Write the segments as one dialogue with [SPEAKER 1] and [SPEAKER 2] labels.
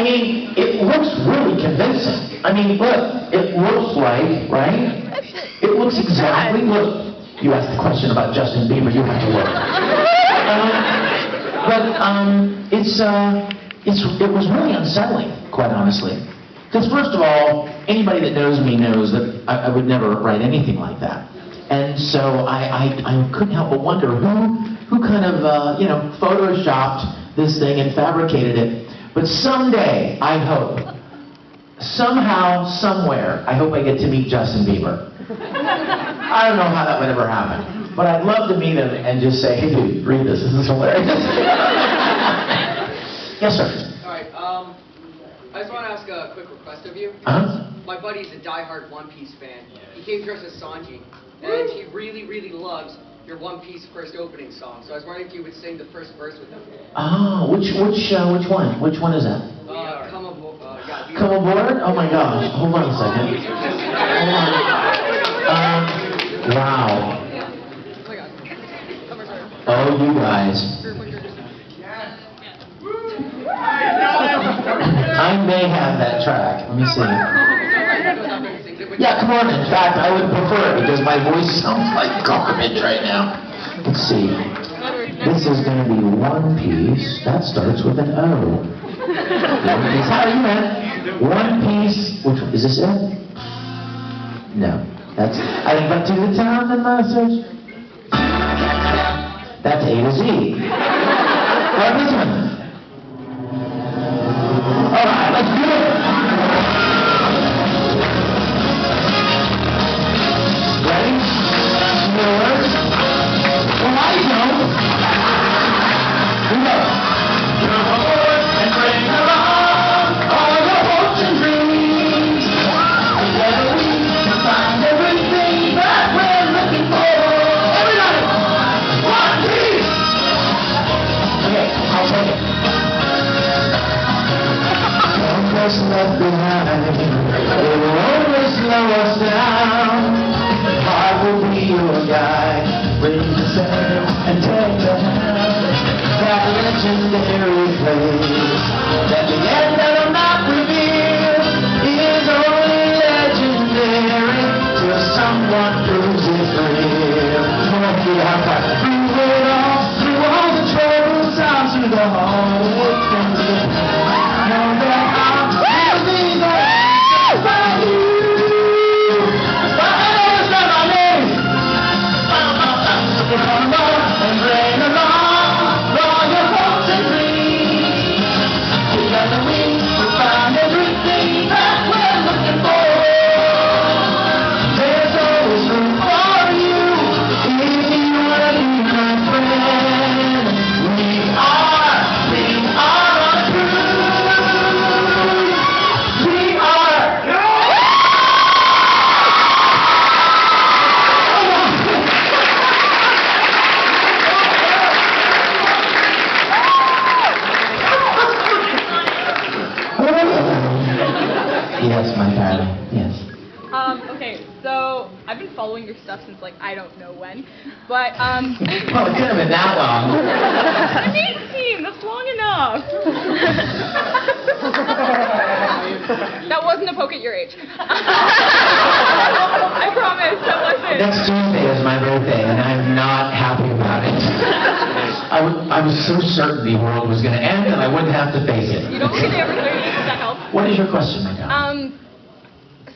[SPEAKER 1] mean, it looks really convincing. I mean, look, it looks like, right? It looks exactly, look, you asked the question about Justin Bieber, you have to look. It was really unsettling, quite honestly. Because first of all, anybody that knows me knows that I would never write anything like that. And so I couldn't help but wonder who kind of, photoshopped this thing and fabricated it. But someday, I hope, somehow, somewhere, I hope I get to meet Justin Bieber. I don't know how that would ever happen. But I'd love to meet him and just say, hey dude, read this is hilarious. Yes, sir.
[SPEAKER 2] All right, I just want to ask a quick request of you. My buddy's a diehard One Piece fan. He came dressed as Sanji, and he really, really loves your One Piece first opening song. So I was wondering if you would sing the first verse with him.
[SPEAKER 1] Oh, which one? Which one is that?
[SPEAKER 2] Come aboard.
[SPEAKER 1] Come aboard? Oh my gosh. Hold on a second. Hold on. Wow. Oh, you guys. I may have that track. Let me see. Yeah, come on. In fact, I would prefer it because my voice sounds like garbage right now. Let's see. This is going to be One Piece. That starts with an O. One Piece. How are you, man? One Piece. Which one? Is this it? No. That's. I think back to the town and message. That's A to Z. What this one? Alright, let's do it! Ready? You know the words? Well, I don't. Here we go. Come aboard and bring along all your hopes and dreams. Together we can find everything that we're looking for. Everybody! One Piece! Okay, I'll take it. Left behind, it will always slow us down. Heart will be your guide, bring the sail and take the hand. That legendary place that the end will not reveal is only legendary till someone proves it real. Come on, get out there. Through all the troubles, out through the hallway from the know that yes, my darling. Yes.
[SPEAKER 3] Okay, so I've been following your stuff since like I don't know when, but
[SPEAKER 1] Well, it couldn't have been that long.
[SPEAKER 3] I'm 18. That's long enough. That wasn't a poke at your age. I promise. That wasn't.
[SPEAKER 1] Next Tuesday is my birthday, and I'm not happy about it. I was so certain the world was going to end, and I wouldn't have to face it.
[SPEAKER 3] You don't look at every 30 days. Does that help?
[SPEAKER 1] What is your question, my darling?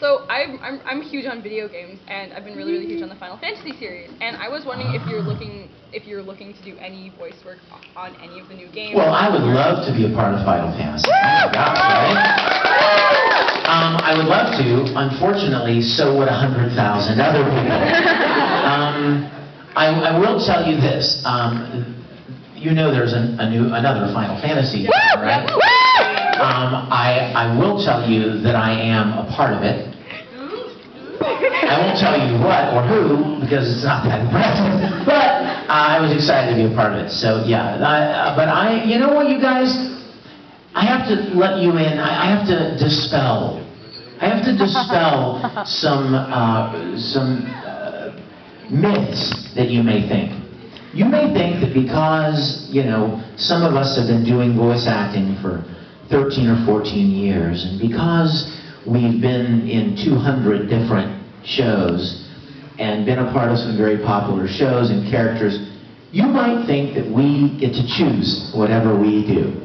[SPEAKER 3] So I'm huge on video games, and I've been really huge on the Final Fantasy series. And I was wondering if you're looking to do any voice work on any of the new games.
[SPEAKER 1] Well, I would love to be a part of Final Fantasy. Oh my gosh, right? I would love to. Unfortunately, so would 100,000 other people. I will tell you this. You know there's another Final Fantasy game, right? I will tell you that I am a part of it. I won't tell you what or who because it's not that impressive. But I was excited to be a part of it. So yeah, you know what, you guys? I have to let you in. I have to dispel. some myths that you may think. You may think that because, you know, some of us have been doing voice acting for 13 or 14 years, and because we've been in 200 different shows and been a part of some very popular shows and characters, you might think that we get to choose whatever we do.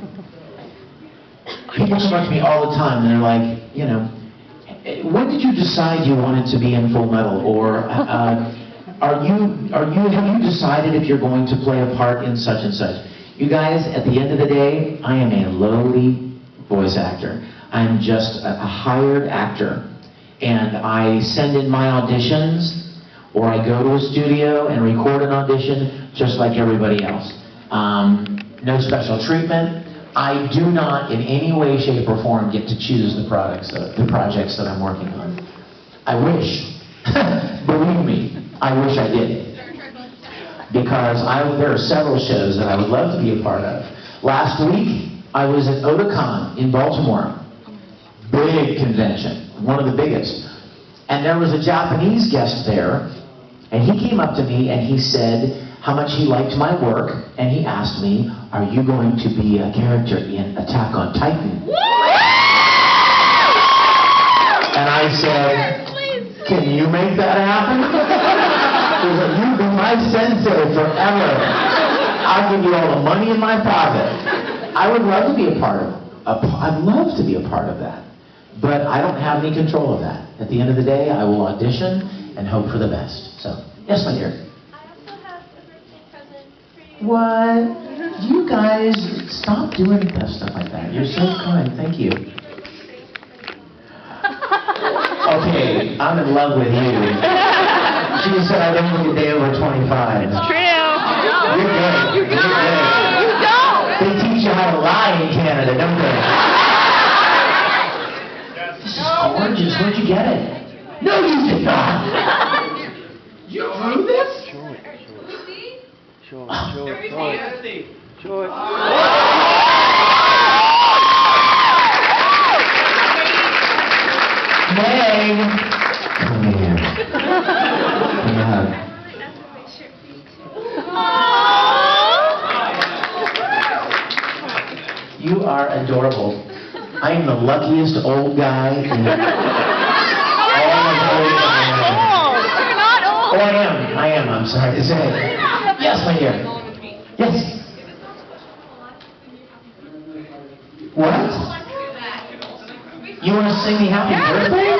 [SPEAKER 1] People come up to me all the time and they're like, you know, when did you decide you wanted to be in Full Metal? Or have you decided if you're going to play a part in such and such? You guys, at the end of the day, I am a lowly voice actor. I'm just a hired actor. And I send in my auditions, or I go to a studio and record an audition just like everybody else. No special treatment. I do not in any way, shape, or form get to choose the projects that I'm working on. I wish. Believe me, I wish I did. Because there are several shows that I would love to be a part of. Last week, I was at Otakon in Baltimore. Big convention, one of the biggest. And there was a Japanese guest there, and he came up to me and he said how much he liked my work, and he asked me, are you going to be a character in Attack on Titan? And I said, can you make that happen? He was like, you've been my sensei forever. I'll give you all the money in my pocket. I would love to be a part of I'd love to be a part of that. But I don't have any control of that. At the end of the day, I will audition and hope for the best. So, yes, my dear.
[SPEAKER 4] I also have a birthday present for you.
[SPEAKER 1] What? You guys, stop doing stuff like that. You're so kind. Thank you. Okay, I'm in love with you. She just said I don't look a day over 25.
[SPEAKER 3] It's true.
[SPEAKER 1] You're good.
[SPEAKER 3] You
[SPEAKER 1] You're
[SPEAKER 3] don't.
[SPEAKER 1] good.
[SPEAKER 3] You don't.
[SPEAKER 1] They teach you how to lie in Canada, don't they? This is gorgeous. Where'd you get it? No, you did not. You drew this? Meg, come here. Give me a hug. You are adorable. I am the luckiest old guy in all of old Canada.
[SPEAKER 3] You're not old.
[SPEAKER 1] Oh, I am. I'm sorry to say. Yes, my dear. Yes. What? You want to sing me happy birthday?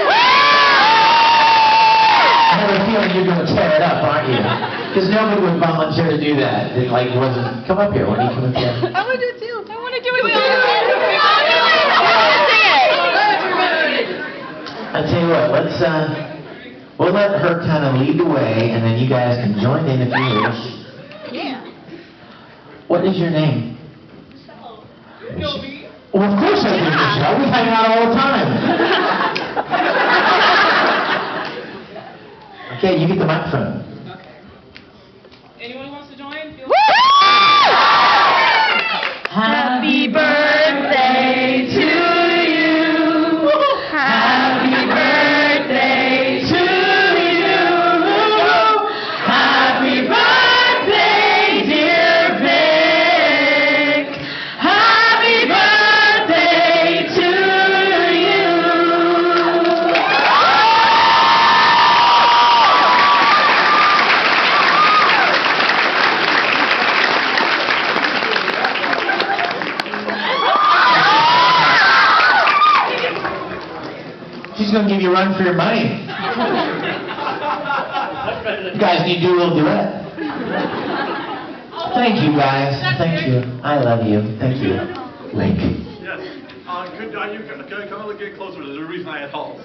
[SPEAKER 1] I have a feeling you're going to tear it up, aren't you? Because nobody would volunteer to do that. It like wasn't. Come up here. Why don't you come up here?
[SPEAKER 3] I want to do it too. I want to do it too.
[SPEAKER 1] I'll tell you what. We'll let her kind of lead the way, and then you guys can join in if you wish.
[SPEAKER 3] Yeah.
[SPEAKER 1] What is your name?
[SPEAKER 4] Michelle.
[SPEAKER 1] Well, of course I do, Michelle. We hang out all the time. Okay, you get the microphone.
[SPEAKER 4] Anyone wants to join? Feel
[SPEAKER 3] Happy birthday to you. Happy birthday to you. Happy birthday, dear Vic. Happy birthday to you.
[SPEAKER 1] She's going to give you a run for your money. You guys need to do a little duet. Thank you, guys. Thank you. I love you. Thank you. Link.
[SPEAKER 5] Yes. Could you come a little get closer? There's a reason I had halls.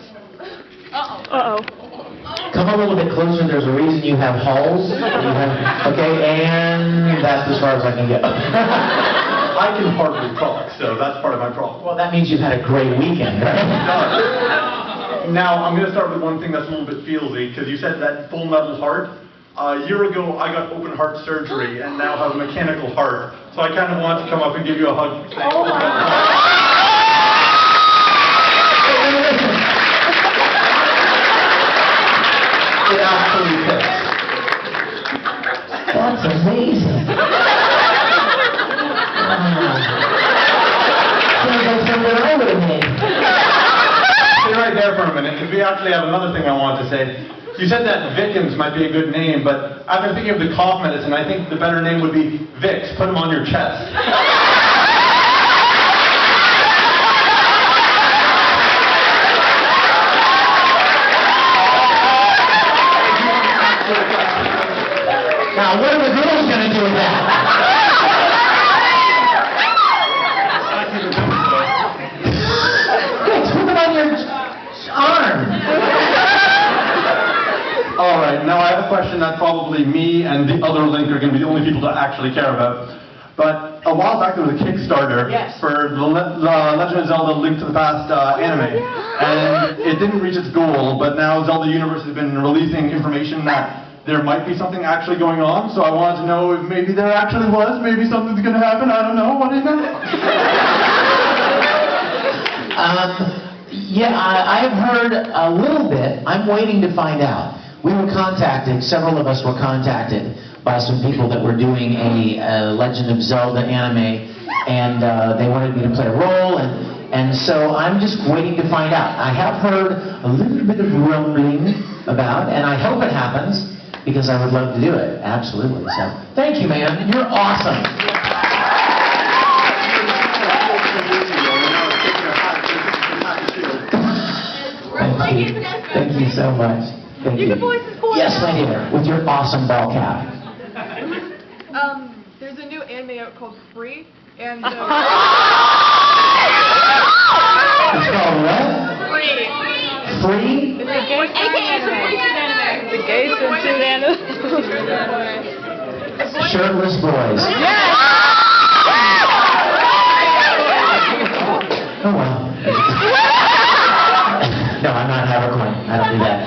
[SPEAKER 1] Come a little bit closer. There's a reason you have halls. Okay, and that's as far as I can get.
[SPEAKER 5] I can hardly talk, so that's part of my problem.
[SPEAKER 1] Well, that means you've had a great weekend, right?
[SPEAKER 5] Now, I'm going to start with one thing that's a little bit feelsy, because you said that Full Metal heart. A year ago, I got open heart surgery and now have a mechanical heart. So I kind of want to come up and give you a hug.
[SPEAKER 1] Oh my God. It actually fits. That's amazing. Wow. than I would have made.
[SPEAKER 5] Stay right there for a minute, because we actually have another thing I want to say. You said that Vickims might be a good name, but I've been thinking of the cough medicine. I think the better name would be Vicks. Put them on your chest.
[SPEAKER 1] Now, what are the girls going to do with that? Vicks, put them on your arm.
[SPEAKER 5] All right, now I have a question that probably me and the other Link are going to be the only people to actually care about. But a while back there was a Kickstarter for the Legend of Zelda Link to the Past anime. And it didn't reach its goal, but now Zelda Universe has been releasing information that there might be something actually going on. So I wanted to know if maybe there actually was, maybe something's going to happen, I don't know, what do you think?
[SPEAKER 1] Yeah, I've heard a little bit. I'm waiting to find out. We were contacted, several of us were contacted by some people that were doing a Legend of Zelda anime, and they wanted me to play a role, and so I'm just waiting to find out. I have heard a little bit of rumbling about, and I hope it happens, because I would love to do it, absolutely. So, thank you, man. You're awesome. Thank you so much. Thank you. Yes, my dear, with your awesome ball cap.
[SPEAKER 6] There's a new anime out called Free, and
[SPEAKER 1] It's called what?
[SPEAKER 6] Free.
[SPEAKER 1] Free?
[SPEAKER 6] It's a gay anime.
[SPEAKER 3] The gay swimsuit anime.
[SPEAKER 1] Shirtless boys. Oh, well. No, I'm not Havercoin. I don't do that.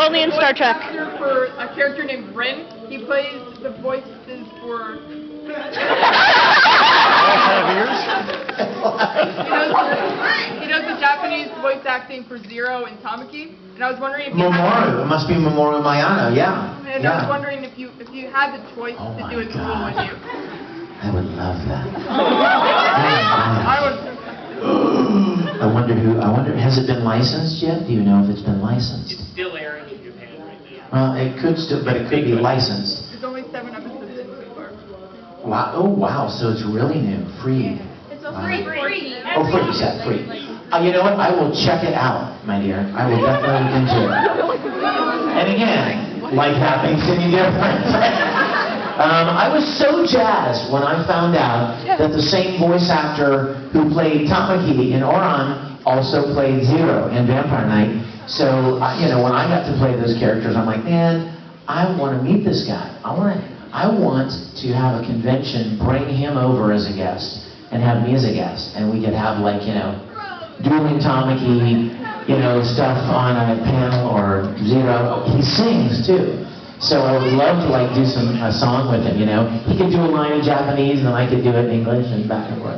[SPEAKER 3] Only in Star Trek.
[SPEAKER 6] For a character named Rin, he plays the voices for. He does the Japanese voice acting for Zero and Tamaki, and I was wondering if you
[SPEAKER 1] Mamoru. It must be Mamoru Mayano, yeah.
[SPEAKER 6] and I was wondering if you had the choice
[SPEAKER 1] Oh
[SPEAKER 6] to
[SPEAKER 1] my
[SPEAKER 6] do his role,
[SPEAKER 1] God.
[SPEAKER 6] would you?
[SPEAKER 1] I would love that.
[SPEAKER 6] I would.
[SPEAKER 1] I wonder, has it been licensed yet? Do you know if it's been licensed?
[SPEAKER 7] It's still airing in Japan right now.
[SPEAKER 1] Well, it could still, but it could be licensed.
[SPEAKER 6] There's only 7 episodes in so far.
[SPEAKER 1] Wow, oh wow, so it's really new, free.
[SPEAKER 4] It's a
[SPEAKER 1] Wow.
[SPEAKER 4] free.
[SPEAKER 1] Oh, free, you said free. You know what, I will check it out, my dear. I will definitely look into it. And again, life happens to me different. I was so jazzed when I found out that the same voice actor who played Tamaki in Oran also played Zero in Vampire Knight. So, you know, when I got to play those characters, I'm like, man, I want to meet this guy. I want to have a convention, bring him over as a guest, and have me as a guest. And we could have, like, you know, dueling Tamaki, you know, stuff on a panel, or Zero. He sings, too. So I would love to like do a song with him, you know. He could do a line in Japanese and then I could do it in English and back and forth.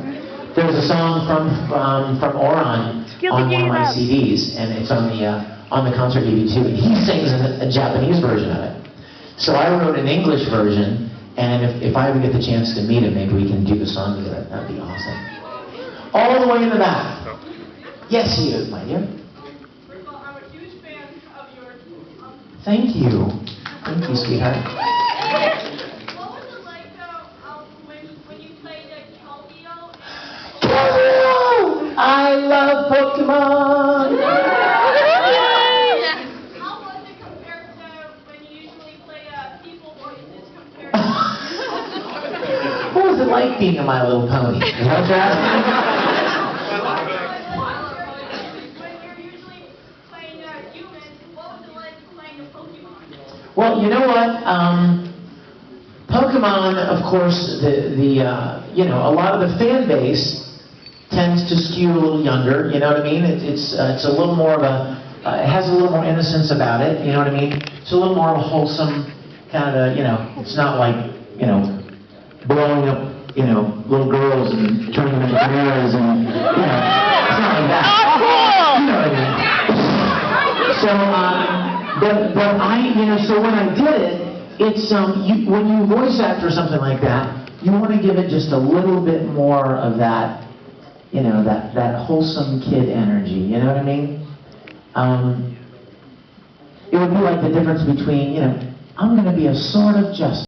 [SPEAKER 1] There was a song from Oran on one of my CDs, and it's on the concert DVD too. He sings a Japanese version of it. So I wrote an English version, and if I ever get the chance to meet him, maybe we can do the song together. That'd be awesome. All the way in the back. Yes, he is, my dear.
[SPEAKER 4] First of all, I'm a huge fan of yours.
[SPEAKER 1] Thank you. Thank you, sweetheart.
[SPEAKER 4] What was it like when you played Keldeo?
[SPEAKER 1] I love Pokemon!
[SPEAKER 4] How was it compared to when you usually play people voices compared
[SPEAKER 1] What was it like being a My Little Pony? You know what you're asking?
[SPEAKER 4] when you're usually playing humans? What was it like playing a Pokemon?
[SPEAKER 1] Well, you know what? Pokemon, of course, you know, a lot of the fan base tends to skew a little younger. You know what I mean? It's a little more of a, it has a little more innocence about it. You know what I mean? It's a little more of a wholesome kind of, you know. It's not like, you know, blowing up, you know, little girls and turning them into bears and, you know, it's not like that. You know what I mean? So, but I, you know, so when I did it, it's, when you voice act or something like that, you want to give it just a little bit more of that you know, that wholesome kid energy, you know what I mean? It would be like the difference between, you know, I'm going to be a sword of justice.